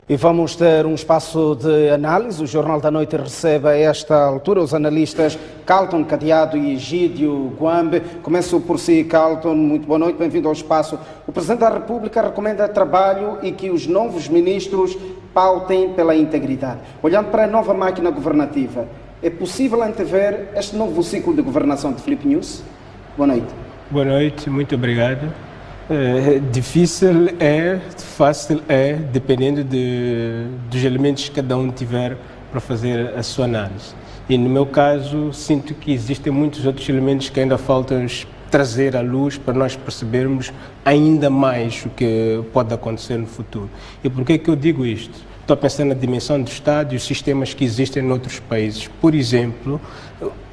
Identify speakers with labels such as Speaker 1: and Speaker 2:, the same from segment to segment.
Speaker 1: E vamos ter um espaço de análise. O Jornal da Noite recebe a esta altura os analistas Carlton Cadeado e Egídio Gwambe. Começo por si, Carlton. Muito boa noite, bem-vindo ao espaço. O Presidente da República recomenda trabalho e que os novos ministros pautem pela integridade. Olhando para a nova máquina governativa, é possível antever este novo ciclo de governação de Filipe Nunes? Boa noite.
Speaker 2: Boa noite, muito obrigado. Difícil é, fácil é, dependendo dos elementos que cada um tiver para fazer a sua análise. E no meu caso, sinto que existem muitos outros elementos que ainda faltam trazer à luz para nós percebermos ainda mais o que pode acontecer no futuro. E por que eu digo isto? Estou a pensar na dimensão do Estado e os sistemas que existem em outros países. Por exemplo,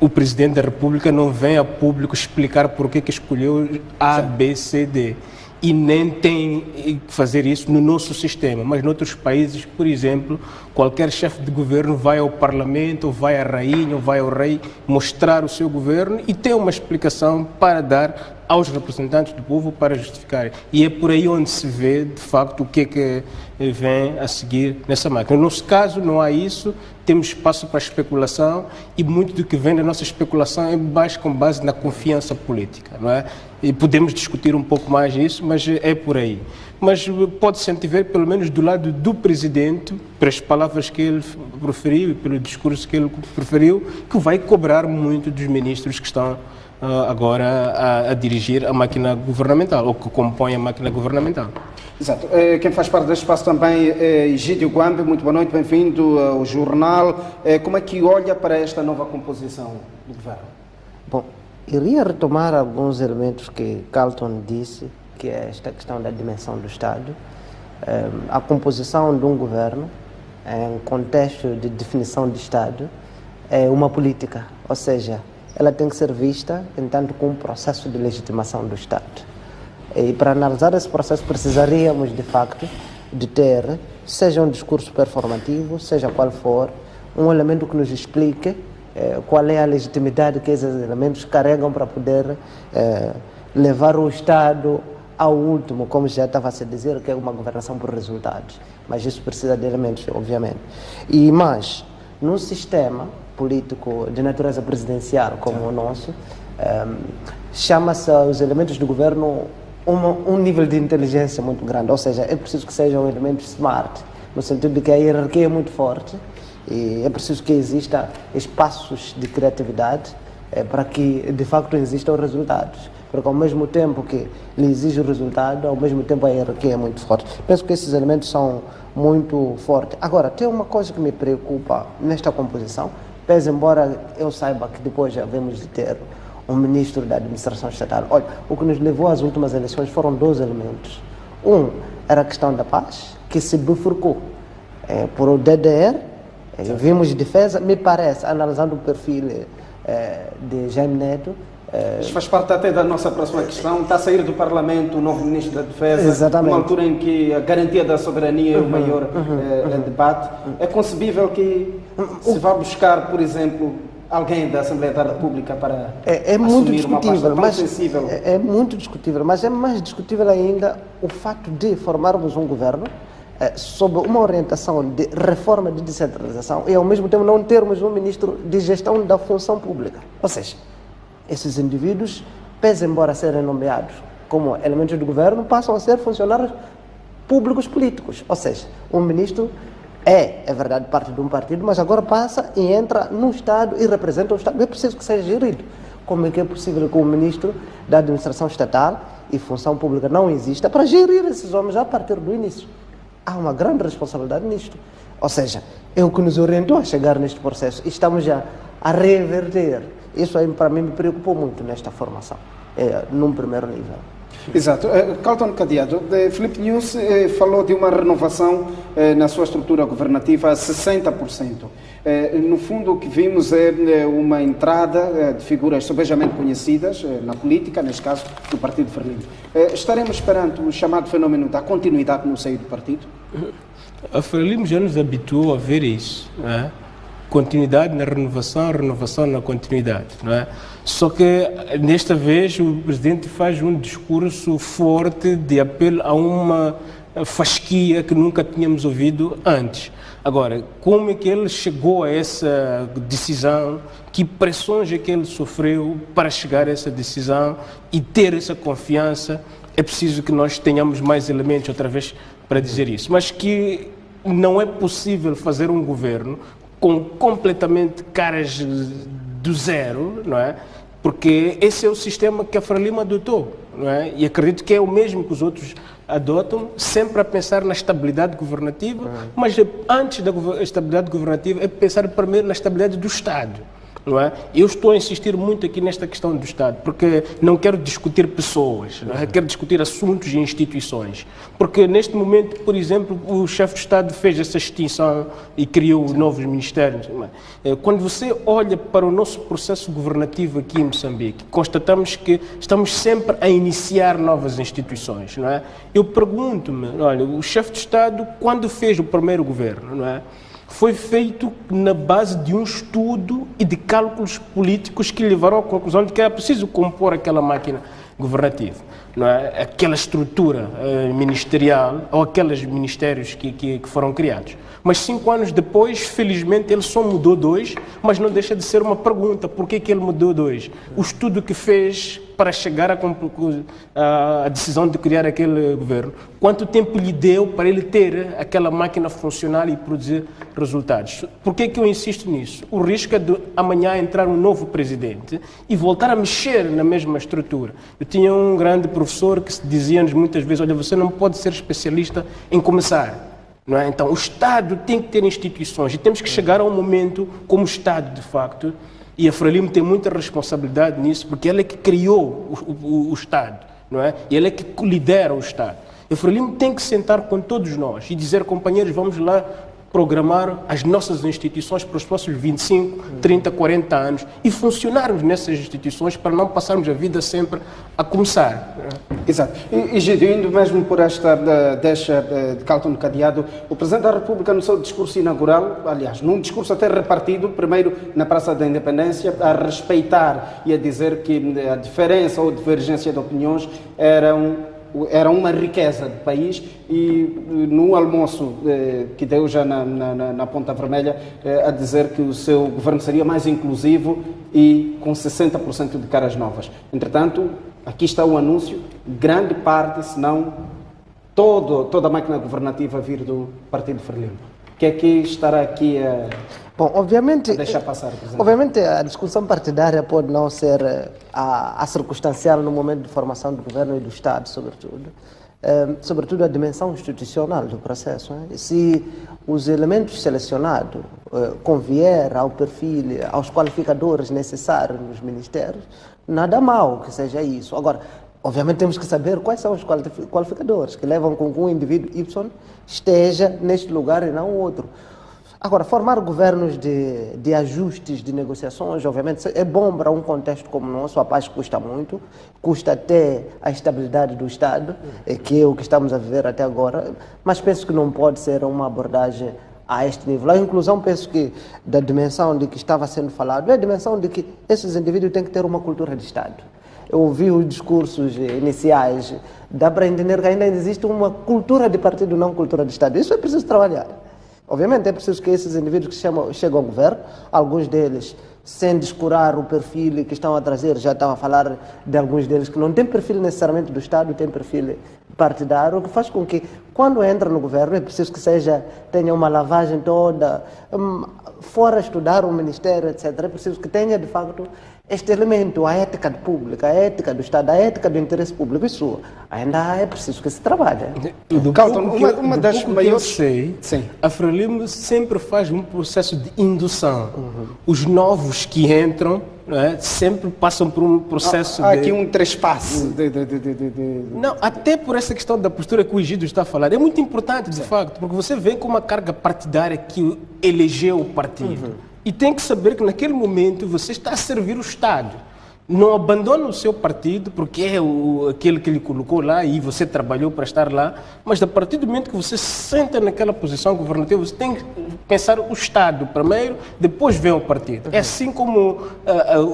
Speaker 2: o Presidente da República não vem a público explicar por que escolheu A, B, C, D. E nem tem que fazer isso no nosso sistema. Mas noutros países, por exemplo, qualquer chefe de governo vai ao Parlamento, ou vai à Rainha, ou vai ao Rei mostrar o seu governo e tem uma explicação para dar aos representantes do povo para justificar. E é por aí onde se vê, de facto, o que é que vem a seguir nessa máquina. No nosso caso, não há isso, temos espaço para especulação e muito do que vem da nossa especulação é mais com base na confiança política, não é? E podemos discutir um pouco mais isso, mas é por aí. Mas pode-se antever, pelo menos do lado do Presidente, pelas palavras que ele proferiu e pelo discurso que ele proferiu, que vai cobrar muito dos ministros que estão agora a dirigir a máquina governamental, ou que compõem a máquina governamental.
Speaker 1: Exato. Quem faz parte deste espaço também é Egídio Gwambe. Muito boa noite, bem-vindo ao jornal. Como é que olha para esta nova composição do governo?
Speaker 3: Bom, iria retomar alguns elementos que Carlton disse, que é esta questão da dimensão do Estado. A composição de um governo, em contexto de definição de Estado, é uma política, ou seja, ela tem que ser vista, entanto, como um processo de legitimação do Estado. E para analisar esse processo precisaríamos, de facto, de ter, seja um discurso performativo, seja qual for, um elemento que nos explique qual é a legitimidade que esses elementos carregam para poder levar o Estado ao último, como já estava a se dizer, que é uma governação por resultados. Mas isso precisa de elementos, obviamente. Mas, num sistema político de natureza presidencial como o nosso, chama-se aos elementos do governo um nível de inteligência muito grande, ou seja, é preciso que sejam elementos smart, no sentido de que a hierarquia é muito forte e é preciso que exista espaços de criatividade para que de facto existam resultados, porque ao mesmo tempo que lhe exige o resultado, ao mesmo tempo a hierarquia é muito forte. Penso que esses elementos são muito fortes. Agora, tem uma coisa que me preocupa nesta composição, pese embora eu saiba que depois já havemos de ter um ministro da administração estatal. Olha, o que nos levou às últimas eleições foram dois elementos. Um era a questão da paz, que se bifurcou por o DDR, vimos defesa, me parece, analisando o perfil de Jaime Neto.
Speaker 1: Isso faz parte até da nossa próxima questão. Está a sair do Parlamento o novo Ministro da Defesa,
Speaker 3: exatamente,
Speaker 1: numa altura em que a garantia da soberania é o maior debate. É concebível que se vá buscar, por exemplo, alguém da Assembleia da República para
Speaker 3: muito discutível,
Speaker 1: mas sensível?
Speaker 3: É muito discutível, mas é mais discutível ainda o fato de formarmos um governo sob uma orientação de reforma de descentralização e ao mesmo tempo não termos um ministro de gestão da função pública. Ou seja, esses indivíduos, pese embora serem nomeados como elementos do governo, passam a ser funcionários públicos políticos. Ou seja, um ministro é verdade, parte de um partido, mas agora passa e entra no Estado e representa o Estado. É preciso que seja gerido. Como é que é possível que o ministro da administração estatal e função pública não exista para gerir esses homens a partir do início? Há uma grande responsabilidade nisto. Ou seja, é o que nos orientou a chegar neste processo e estamos já a reverter. Isso aí, para mim, me preocupou muito nesta formação, num primeiro nível.
Speaker 1: Exato. Carlton Cadeado, Filipe Nunes falou de uma renovação na sua estrutura governativa a 60%. No fundo, o que vimos é uma entrada de figuras sobejamente conhecidas na política, neste caso do Partido Frelimo. Estaremos perante o chamado fenómeno da continuidade no seio do partido?
Speaker 2: A Frelimo já nos habituou a ver isso, não é? Continuidade na renovação, renovação na continuidade, não é? Só que desta vez o Presidente faz um discurso forte de apelo a uma fasquia que nunca tínhamos ouvido antes. Agora, como é que ele chegou a essa decisão? Que pressões é que ele sofreu para chegar a essa decisão e ter essa confiança? É preciso que nós tenhamos mais elementos outra vez para dizer isso. Mas que não é possível fazer um governo com completamente caras do zero, não é? Porque esse é o sistema que a Frelimo adotou, não é? E acredito que é o mesmo que os outros adotam, sempre a pensar na estabilidade governativa, mas antes da estabilidade governativa é pensar primeiro na estabilidade do Estado. Não é? Eu estou a insistir muito aqui nesta questão do Estado, porque não quero discutir pessoas, não é? Quero discutir assuntos e instituições. Porque neste momento, por exemplo, o chefe de Estado fez essa extinção e criou novos ministérios. Não é? Quando você olha para o nosso processo governativo aqui em Moçambique, constatamos que estamos sempre a iniciar novas instituições. Não é? Eu pergunto-me, olha, o chefe de Estado, quando fez o primeiro governo, não é? Foi feito na base de um estudo e de cálculos políticos que levaram à conclusão de que era preciso compor aquela máquina governativa, não é? Aquela estrutura ministerial ou aqueles ministérios que foram criados. Mas 5 anos depois, felizmente, ele só mudou 2, mas não deixa de ser uma pergunta, por que ele mudou 2? O estudo que fez para chegar à decisão de criar aquele governo, quanto tempo lhe deu para ele ter aquela máquina funcional e produzir resultados? Por que eu insisto nisso? O risco é de amanhã entrar um novo presidente e voltar a mexer na mesma estrutura. Eu tinha um grande professor que dizia-nos muitas vezes, olha, você não pode ser especialista em começar. Não é? Então, o Estado tem que ter instituições e temos que chegar a um momento como Estado, de facto, e a Frelimo tem muita responsabilidade nisso, porque ela é que criou o Estado, não é? E ela é que lidera o Estado. A Frelimo tem que sentar com todos nós e dizer, companheiros, vamos lá programar as nossas instituições para os próximos 25, 30, 40 anos e funcionarmos nessas instituições para não passarmos a vida sempre a começar.
Speaker 1: Exato. E Gídio, indo mesmo por esta deixa de Carlton Cadeado, o Presidente da República no seu discurso inaugural, aliás, num discurso até repartido, primeiro na Praça da Independência, a respeitar e a dizer que a diferença ou divergência de opiniões era uma riqueza do país, e no almoço que deu já na Ponta Vermelha, a dizer que o seu governo seria mais inclusivo e com 60% de caras novas. Entretanto, aqui está o anúncio, grande parte, se não toda a máquina governativa vir do Partido Frelimo. O que é que estará aqui a...
Speaker 3: Bom, obviamente,
Speaker 1: deixar passar, Presidente?
Speaker 3: Obviamente a discussão partidária pode não ser a circunstancial no momento de formação do governo e do Estado, sobretudo a dimensão institucional do processo. Se os elementos selecionados convier ao perfil, aos qualificadores necessários nos ministérios, nada mal que seja isso. Agora, obviamente temos que saber quais são os qualificadores que levam com que um indivíduo Y esteja neste lugar e não outro. Agora, formar governos de ajustes, de negociações, obviamente, é bom para um contexto como o nosso. A paz custa muito, custa até a estabilidade do Estado, que é o que estamos a viver até agora, mas penso que não pode ser uma abordagem a este nível. A inclusão, penso que, da dimensão de que estava sendo falado, é a dimensão de que esses indivíduos têm que ter uma cultura de Estado. Eu ouvi os discursos iniciais, dá para entender que ainda existe uma cultura de partido, não cultura de Estado. Isso é preciso trabalhar. Obviamente é preciso que esses indivíduos que chegam ao governo, alguns deles, sem descurar o perfil que estão a trazer, já estava a falar de alguns deles que não têm perfil necessariamente do Estado, têm perfil partidário, o que faz com que, quando entra no governo, é preciso que tenha uma lavagem toda, fora estudar o Ministério, etc. É preciso que tenha, de facto, este elemento, a ética pública, a ética do Estado, a ética do interesse público. Isso ainda é preciso que se trabalhe.
Speaker 1: Carlton, uma das maiores...
Speaker 2: Sim. A Frelimo sempre faz um processo de indução. Os novos que entram, não é, sempre passam por um processo
Speaker 1: Há aqui um trespasse.
Speaker 2: Não, até por essa questão da postura que o Gídio está a falar. É muito importante, de facto, porque você vem com uma carga partidária que elegeu o partido. E tem que saber que naquele momento você está a servir o Estado. não abandona o seu partido porque é aquele que lhe colocou lá e você trabalhou para estar lá, mas a partir do momento que você se senta naquela posição governativa, você tem que pensar o Estado primeiro, depois vem o partido. É assim como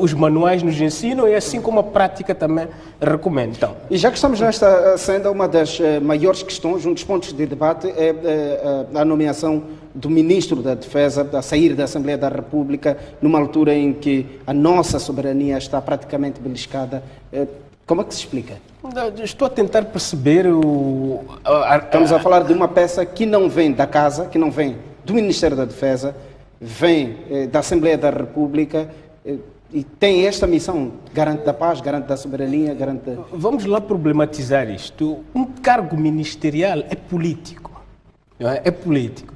Speaker 2: os manuais nos ensinam e é assim como a prática também recomenda. Então,
Speaker 1: e já que estamos nesta senda, uma das maiores questões, um dos pontos de debate é a nomeação do Ministro da Defesa a sair da Assembleia da República numa altura em que a nossa soberania está praticamente beliscada. Como é que se explica?
Speaker 2: Estou a tentar perceber
Speaker 1: Estamos a falar de uma peça que não vem da casa, que não vem do Ministério da Defesa, vem da Assembleia da República e tem esta missão, garante da paz, garante da soberania, garante...
Speaker 2: Vamos lá problematizar isto. Um cargo ministerial é político, não é? É político.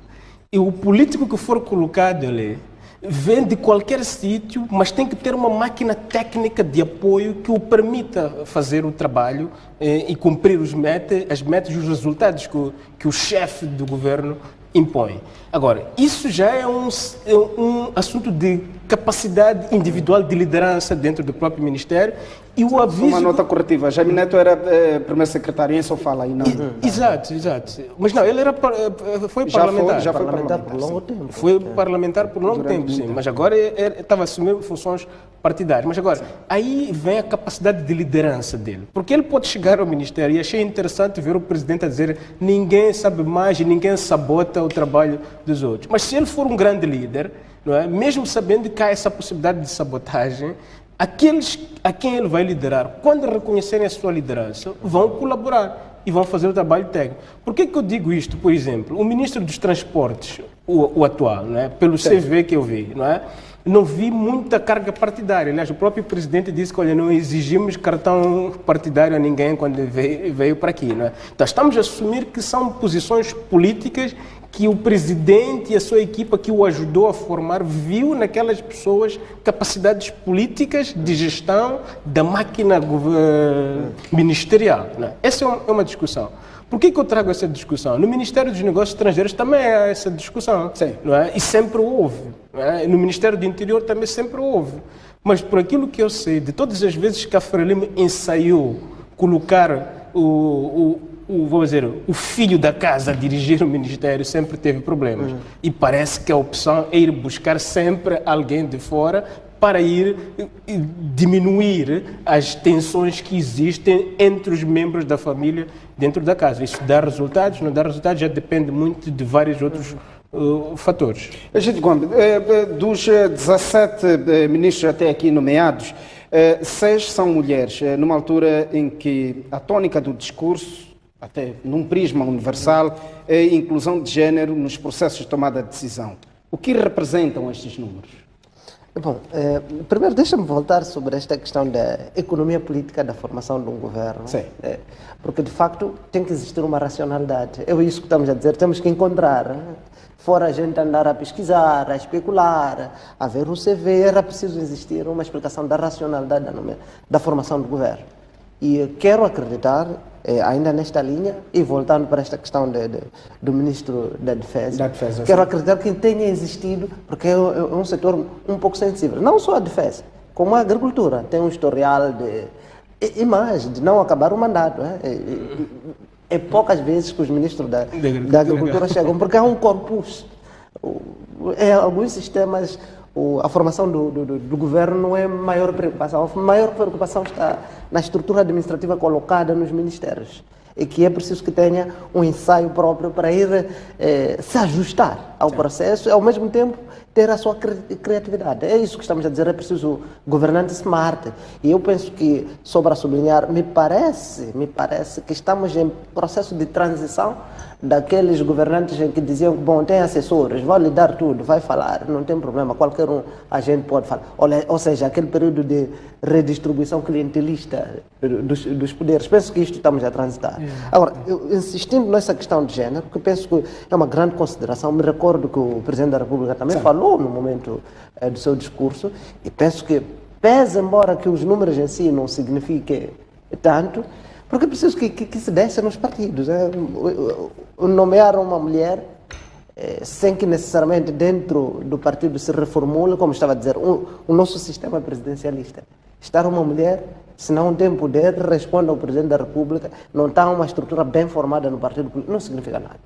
Speaker 2: E o político que for colocado ali vem de qualquer sítio, mas tem que ter uma máquina técnica de apoio que o permita fazer o trabalho e cumprir as metas e os resultados que o chefe do governo impõe. Agora, isso já é um assunto de capacidade individual de liderança dentro do próprio Ministério e o aviso...
Speaker 1: Uma nota corretiva, Jaime Neto era primeiro secretário em Sofala e não...
Speaker 2: Exato. Mas não, ele foi parlamentar.
Speaker 1: Já foi parlamentar
Speaker 3: por longo tempo.
Speaker 2: Foi parlamentar por longo tempo, sim. Mas agora estava assumindo funções partidárias. Mas agora, aí vem a capacidade de liderança dele. Porque ele pode chegar ao Ministério e achei interessante ver o presidente a dizer ninguém sabe mais e ninguém sabota o trabalho dos outros. Mas se ele for um grande líder, não é? Mesmo sabendo que há essa possibilidade de sabotagem, aqueles a quem ele vai liderar, quando reconhecerem a sua liderança, vão colaborar e vão fazer o trabalho técnico. Por que eu digo isto? Por exemplo, o ministro dos Transportes, o atual, não é? Pelo CV que eu vi, não vi muita carga partidária. Aliás, o próprio presidente disse que, olha, não exigimos cartão partidário a ninguém quando veio para aqui. Não é? Então, estamos a assumir que são posições políticas que o presidente e a sua equipa que o ajudou a formar viu naquelas pessoas capacidades políticas de gestão da máquina ministerial. Não é? Essa é uma discussão. Por que eu trago essa discussão? No Ministério dos Negócios Estrangeiros também há essa discussão. Sim. Não é? E sempre houve. Não é? No Ministério do Interior também sempre houve. Mas por aquilo que eu sei, de todas as vezes que a Frelimo ensaiou colocar vamos dizer, o filho da casa a dirigir o Ministério, sempre teve problemas. E parece que a opção é ir buscar sempre alguém de fora para ir diminuir as tensões que existem entre os membros da família dentro da casa. Isso dá resultados, não dá resultados, já depende muito de vários outros fatores.
Speaker 1: Gente Gomes, dos 17 ministros até aqui nomeados, 6 são mulheres, numa altura em que a tônica do discurso, até num prisma universal, é a inclusão de género nos processos de tomada de decisão. O que representam estes números?
Speaker 3: Bom, primeiro deixa-me voltar sobre esta questão da economia política da formação de um governo.
Speaker 1: Sim.
Speaker 3: Porque, de facto, tem que existir uma racionalidade. É isso que estamos a dizer. Temos que encontrar, fora a gente andar a pesquisar, a especular, a ver um CV, era preciso existir uma explicação da racionalidade da formação do governo. E quero acreditar, ainda nesta linha, e voltando para esta questão do Ministro da Defesa, quero acreditar que tenha existido, porque é um setor um pouco sensível. Não só a defesa, como a agricultura. Tem um historial de não acabar o mandato. É poucas vezes que os ministros da agricultura chegam, porque há um corpus. Em alguns sistemas, a formação do governo não é maior preocupação. A maior preocupação está na estrutura administrativa colocada nos ministérios. E que é preciso que tenha um ensaio próprio para ir se ajustar ao processo e, ao mesmo tempo, ter a sua criatividade. É isso que estamos a dizer, é preciso governante smart. E eu penso que, sobre a sublinhar, me parece que estamos em processo de transição daqueles governantes que diziam que, bom, tem assessores, vai lhe dar tudo, vai falar, não tem problema, qualquer agente pode falar. Ou seja, aquele período de redistribuição clientelista dos poderes. Penso que isto estamos a transitar. Agora, insistindo nessa questão de género, porque penso que é uma grande consideração, me recordo que o Presidente da República também falou no momento do seu discurso, e penso que, pese embora que os números em si não signifiquem tanto, porque é preciso que se desça nos partidos. Nomear uma mulher sem que necessariamente dentro do partido se reformule, como estava a dizer, o nosso sistema presidencialista. estar uma mulher, se não tem poder, responde ao Presidente da República, não está uma estrutura bem formada no partido político, não significa nada.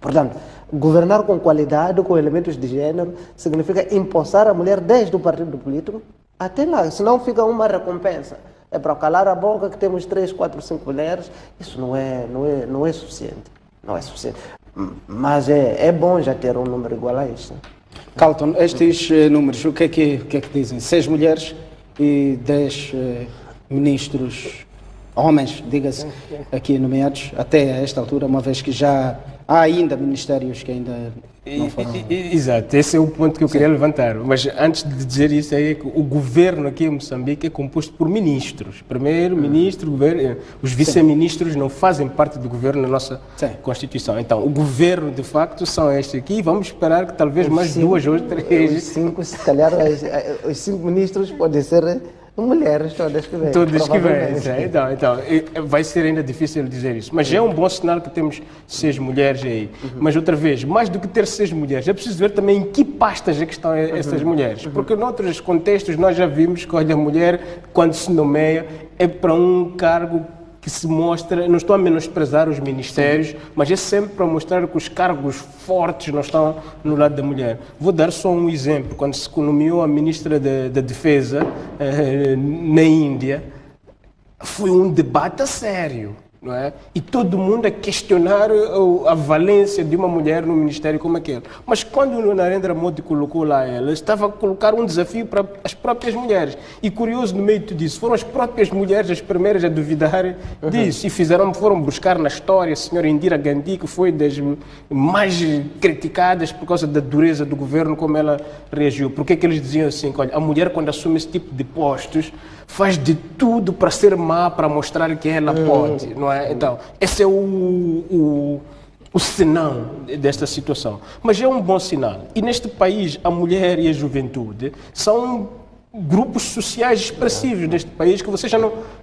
Speaker 3: Portanto, governar com qualidade, com elementos de gênero, significa impulsar a mulher desde o partido político até lá, senão fica uma recompensa. É para calar a boca que temos 3, 4, 5 mulheres, isso não é suficiente. Não é suficiente. Mas é bom já ter um número igual a este.
Speaker 1: Carlton, estes números, o que é que dizem? 6 mulheres e 10 ministros, homens, diga-se, aqui nomeados até a esta altura, uma vez que já há ainda ministérios que ainda não foram...
Speaker 2: Exato, esse é o ponto que eu queria levantar. Mas antes de dizer isso, é que o governo aqui em Moçambique é composto por ministros. Primeiro-ministro, os vice-ministros não fazem parte do governo na nossa Constituição. Então, o governo, de facto, são estes aqui. Vamos esperar que talvez mais 2 ou 3...
Speaker 3: Os 5, se calhar, os 5 ministros podem ser... mulheres todas que vêm.
Speaker 2: Todas que vêm. Então, vai ser ainda difícil dizer isso. Mas é um bom sinal que temos 6 mulheres aí. Mas outra vez, mais do que ter 6 mulheres, é preciso ver também em que pastas é que estão essas mulheres. Porque noutros contextos nós já vimos que a mulher, quando se nomeia, é para um cargo que se mostra, não estou a menosprezar os ministérios, mas é sempre para mostrar que os cargos fortes não estão no lado da mulher. Vou dar só um exemplo. Quando se nomeou a ministra da Defesa na Índia, foi um debate a sério. Não é? E todo mundo a questionar a valência de uma mulher no ministério como aquele. Mas quando o Narendra Modi colocou lá ela, estava a colocar um desafio para as próprias mulheres. E curioso, no meio de tudo isso, foram as próprias mulheres as primeiras a duvidar disso. E foram buscar na história a senhora Indira Gandhi, que foi das mais criticadas por causa da dureza do governo, como ela reagiu. Porque é que eles diziam assim, olha, a mulher quando assume esse tipo de postos, faz de tudo para ser má, para mostrar que ela pode, não é? Então, esse é o senão desta situação. Mas é um bom sinal. E neste país, a mulher e a juventude são grupos sociais expressivos neste país que você já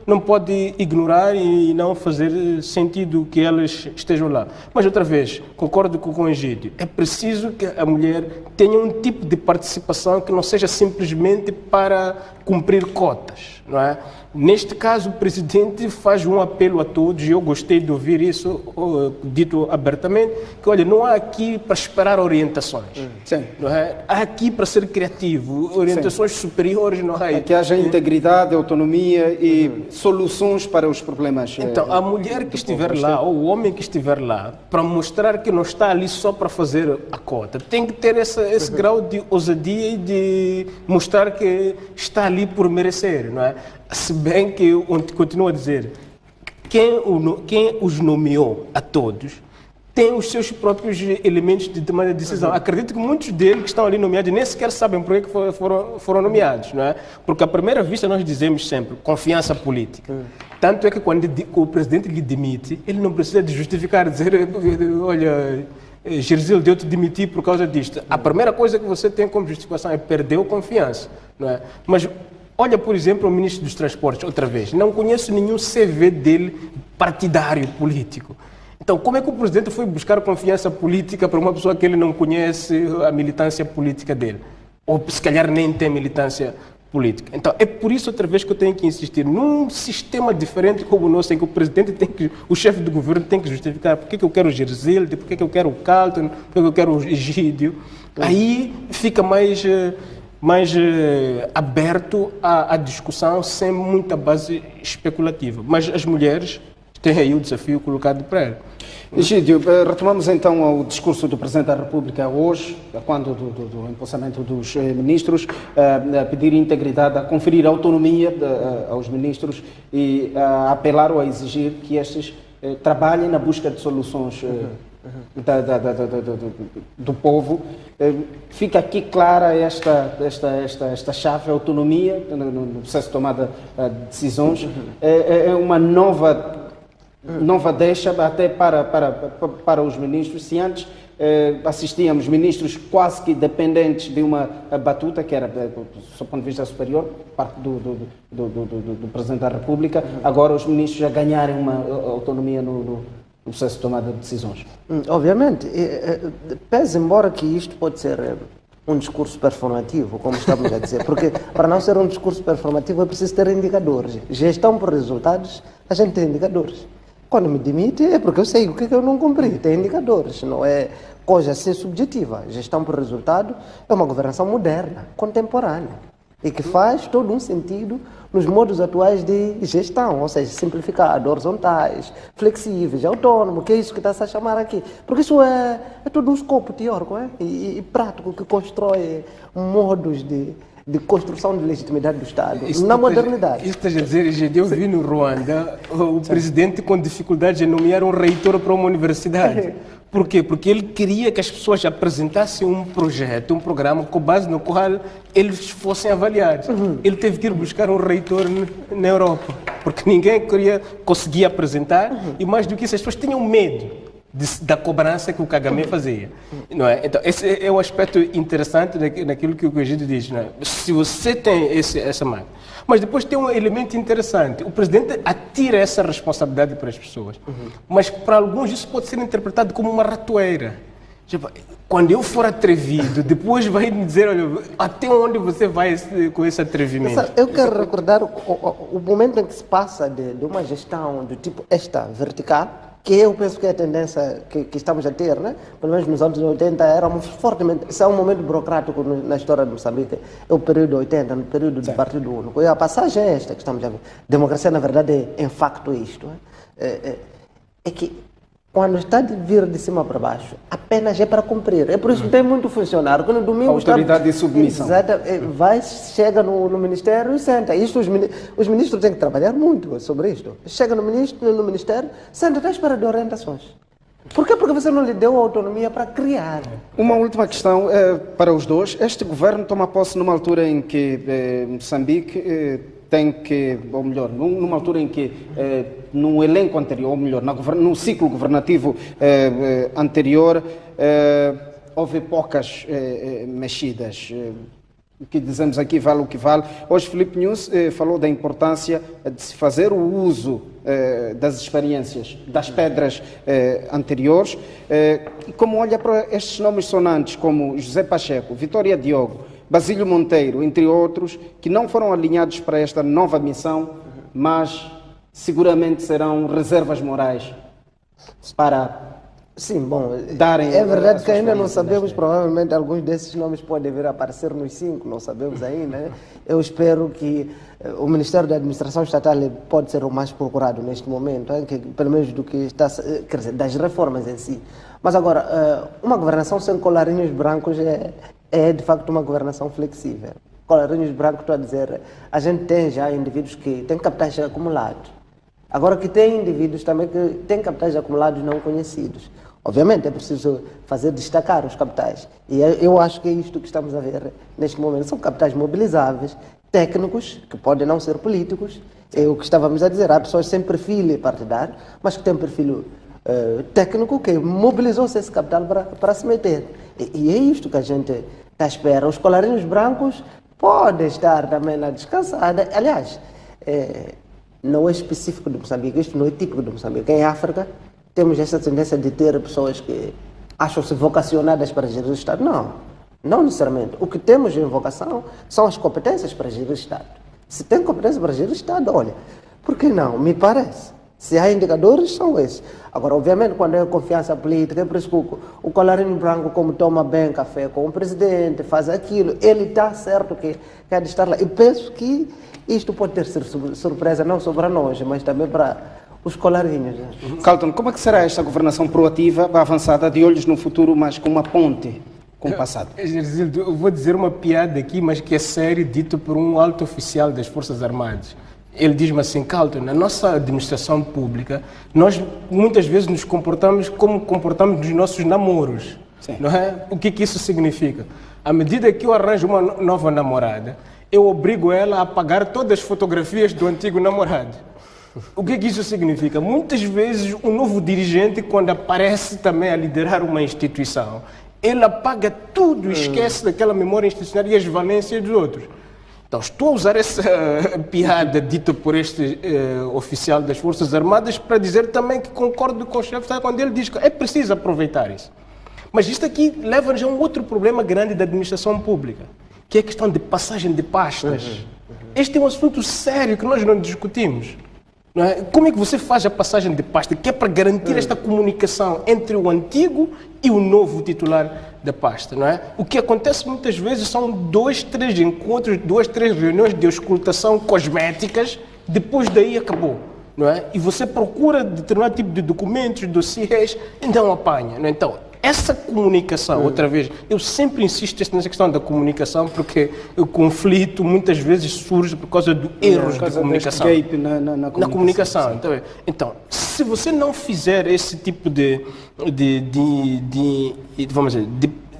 Speaker 2: não pode ignorar e não fazer sentido que elas estejam lá. Mas, outra vez, concordo com o Egídio, é preciso que a mulher tenha um tipo de participação que não seja simplesmente para cumprir cotas, não é? Neste caso, o Presidente faz um apelo a todos, e eu gostei de ouvir isso dito abertamente, que, olha, não há aqui para esperar orientações, não é? Há aqui para ser criativo, orientações superiores, não é?
Speaker 1: Que haja integridade, autonomia e soluções para os problemas.
Speaker 2: Então, a mulher que estiver lá, ou o homem que estiver lá, para mostrar que não está ali só para fazer a cota, tem que ter esse grau de ousadia e de mostrar que está ali por merecer, não é? Se bem que eu continuo a dizer, quem os nomeou a todos tem os seus próprios elementos de tomada de decisão. Acredito que muitos deles que estão ali nomeados nem sequer sabem por que foram nomeados, não é? Porque à primeira vista nós dizemos sempre confiança política. Tanto é que quando o Presidente lhe demite, ele não precisa de justificar, dizer, olha, Gersílio deu-te demitir por causa disto. A primeira coisa que você tem como justificação é perder a confiança, não é? Mas olha, por exemplo, o Ministro dos Transportes, outra vez, não conheço nenhum CV dele partidário, político. Então, como é que o Presidente foi buscar confiança política para uma pessoa que ele não conhece a militância política dele? Ou se calhar nem tem militância política. Então, é por isso, outra vez, que eu tenho que insistir num sistema diferente como o nosso, em que o Presidente o chefe do governo tem que justificar por que eu quero o Gersílio, por que eu quero o Carlton, por que eu quero o Egídio. Aí fica mais aberto à discussão sem muita base especulativa. Mas as mulheres têm aí o desafio colocado para elas.
Speaker 1: Egídio, retomamos então o discurso do Presidente da República hoje, quando do impulsamento dos ministros, a pedir integridade, a conferir autonomia aos ministros e a apelar ou a exigir que estes trabalhem na busca de soluções do povo. Fica aqui clara esta chave, a autonomia no processo de tomada de decisões. É uma nova deixa até para os ministros. Se antes assistíamos ministros quase que dependentes de uma batuta, que era, do seu ponto de vista superior, parte do Presidente da República, agora os ministros já ganharem uma autonomia no processo de tomada de decisões.
Speaker 3: Obviamente, pese embora que isto pode ser um discurso performativo, como estamos a dizer, porque para não ser um discurso performativo é preciso ter indicadores. Gestão por resultados, a gente tem indicadores. Quando me demite é porque eu sei o que eu não cumpri, tem indicadores, não é coisa assim subjetiva. Gestão por resultado é uma governação moderna, contemporânea, e que faz todo um sentido nos modos atuais de gestão, ou seja, simplificado, horizontais, flexíveis, autônomo, que é isso que está-se a chamar aqui. Porque isso é todo um escopo teórico e prático que constrói modos de construção de legitimidade do Estado na modernidade.
Speaker 2: Isso está a dizer, eu vi no Ruanda o presidente com dificuldade em nomear um reitor para uma universidade. Por quê? Porque ele queria que as pessoas apresentassem um projeto, um programa com base no qual eles fossem avaliados. Ele teve que ir buscar um reitor na Europa, porque ninguém conseguia apresentar e mais do que isso, as pessoas tinham medo da cobrança que o Kagame fazia. Não é? Então, esse é um aspecto interessante naquilo que o Egídio diz. Não é? Se você tem essa máquina. Mas depois tem um elemento interessante. O presidente atira essa responsabilidade para as pessoas. Mas para alguns isso pode ser interpretado como uma ratoeira. Tipo, quando eu for atrevido, depois vai me dizer, olha, até onde você vai com esse atrevimento?
Speaker 3: Eu quero recordar o momento em que se passa de uma gestão do tipo esta vertical, que eu penso que é a tendência que estamos a ter, né? Pelo menos nos anos 80 éramos fortemente... Isso é um momento burocrático na história de Moçambique. É o período 80, no período do Partido Único. E a passagem é esta que estamos a ver. Democracia, na verdade, é em facto isto. É que quando está de vir de cima para baixo, apenas é para cumprir. É por isso que tem muito funcionário. Quando no domingo
Speaker 1: autoridade de submissão.
Speaker 3: Exato, chega no ministério e senta. Isto, os ministros têm que trabalhar muito sobre isto. Chega no ministério, senta até à espera de orientações. Por quê? Porque você não lhe deu autonomia para criar.
Speaker 1: Uma última questão para os dois. Este governo toma posse numa altura em que Moçambique tem que, ou melhor, numa altura em que no elenco anterior, ou melhor, no ciclo governativo anterior, houve poucas mexidas. O que dizemos aqui vale o que vale. Hoje Filipe Nunes falou da importância de se fazer o uso das experiências, das pedras anteriores. E como olha para estes nomes sonantes como José Pacheco, Vitória Diogo, Basílio Monteiro, entre outros, que não foram alinhados para esta nova missão, mas seguramente serão reservas morais para darem...
Speaker 3: É verdade que ainda não sabemos, provavelmente alguns desses nomes podem vir a aparecer nos 5, não sabemos ainda. Né? Eu espero que o Ministério da Administração Estatal pode ser o mais procurado neste momento, que, pelo menos do que está, quer dizer, das reformas em si. Mas agora, uma governação sem colarinhos brancos é de facto uma governação flexível. Colarinhos brancos, estou a dizer, a gente tem já indivíduos que têm capitais acumulados. Agora que tem indivíduos também que têm capitais acumulados não conhecidos. Obviamente é preciso destacar os capitais. E eu acho que é isto que estamos a ver neste momento. São capitais mobilizáveis, técnicos, que podem não ser políticos. É o que estávamos a dizer. Há pessoas sem perfil partidário, mas que têm perfil técnico que mobilizou-se esse capital para se meter. E é isto que a gente está à espera. Os colarinhos brancos podem estar também na descansada. Aliás, não é específico de Moçambique, isto não é típico de Moçambique. Em África, temos essa tendência de ter pessoas que acham-se vocacionadas para gerir o Estado. Não necessariamente. O que temos em vocação são as competências para gerir o Estado. Se tem competência para gerir o Estado, olha, por que não? Me parece. Se há indicadores, são esses. Agora, obviamente, quando é confiança política, é por isso que o colarinho branco, como toma bem café com o presidente, faz aquilo, ele está certo que quer estar lá. E penso que isto pode ter sido surpresa não só para nós, mas também para os colarinhos. Né?
Speaker 1: Carlton, como é que será esta governação proativa, avançada, de olhos no futuro, mas com uma ponte com o passado?
Speaker 2: Eu vou dizer uma piada aqui, mas que é sério, dito por um alto oficial das Forças Armadas. Ele diz-me assim, Carlton, na nossa administração pública, nós muitas vezes nos comportamos como comportamos nos nossos namoros. Sim. Não é? O que isso significa? À medida que eu arranjo uma nova namorada, eu obrigo ela a apagar todas as fotografias do antigo namorado. O que isso significa? Muitas vezes um novo dirigente, quando aparece também a liderar uma instituição, ele apaga tudo, esquece daquela memória institucional e as valências dos outros. Então, estou a usar essa piada dita por este oficial das Forças Armadas para dizer também que concordo com o chefe quando ele diz que é preciso aproveitar isso. Mas isto aqui leva-nos a um outro problema grande da administração pública, que é a questão de passagem de pastas. Este é um assunto sério que nós não discutimos. Não é? Como é que você faz a passagem de pasta, que é para garantir esta comunicação entre o antigo e o novo titular da pasta, não é? O que acontece muitas vezes são 2, 3 encontros, 2, 3 reuniões de auscultação cosméticas, depois daí acabou, não é? E você procura determinado tipo de documentos, dossiês, e não apanha, não é? Então, essa comunicação, outra vez, eu sempre insisto nessa questão da comunicação, porque o conflito muitas vezes surge por causa de erros de comunicação. Na comunicação. Então, se você não fizer esse tipo vamos dizer,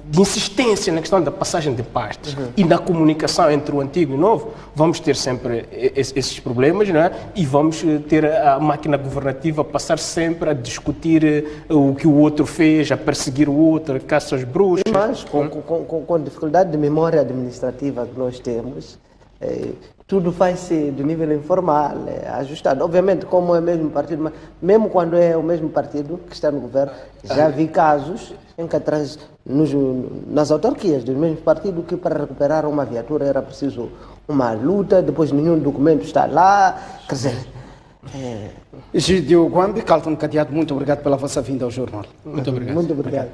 Speaker 2: de insistência na questão da passagem de pastas e na comunicação entre o antigo e o novo, vamos ter sempre esses problemas, não é? E vamos ter a máquina governativa a passar sempre a discutir o que o outro fez, a perseguir o outro, a caça aos bruxos.
Speaker 3: Mas com dificuldade de memória administrativa que nós temos, tudo faz-se do nível informal, ajustado. Obviamente, como é o mesmo partido, mas mesmo quando é o mesmo partido que está no governo, já vi casos em que atrás, nas autarquias do mesmo partido, que para recuperar uma viatura era preciso uma luta, depois nenhum documento está lá, quer dizer...
Speaker 1: Egídio Guambe, Carlton Cadeado, muito obrigado pela vossa vinda ao jornal.
Speaker 2: Muito obrigado.
Speaker 3: Muito obrigado.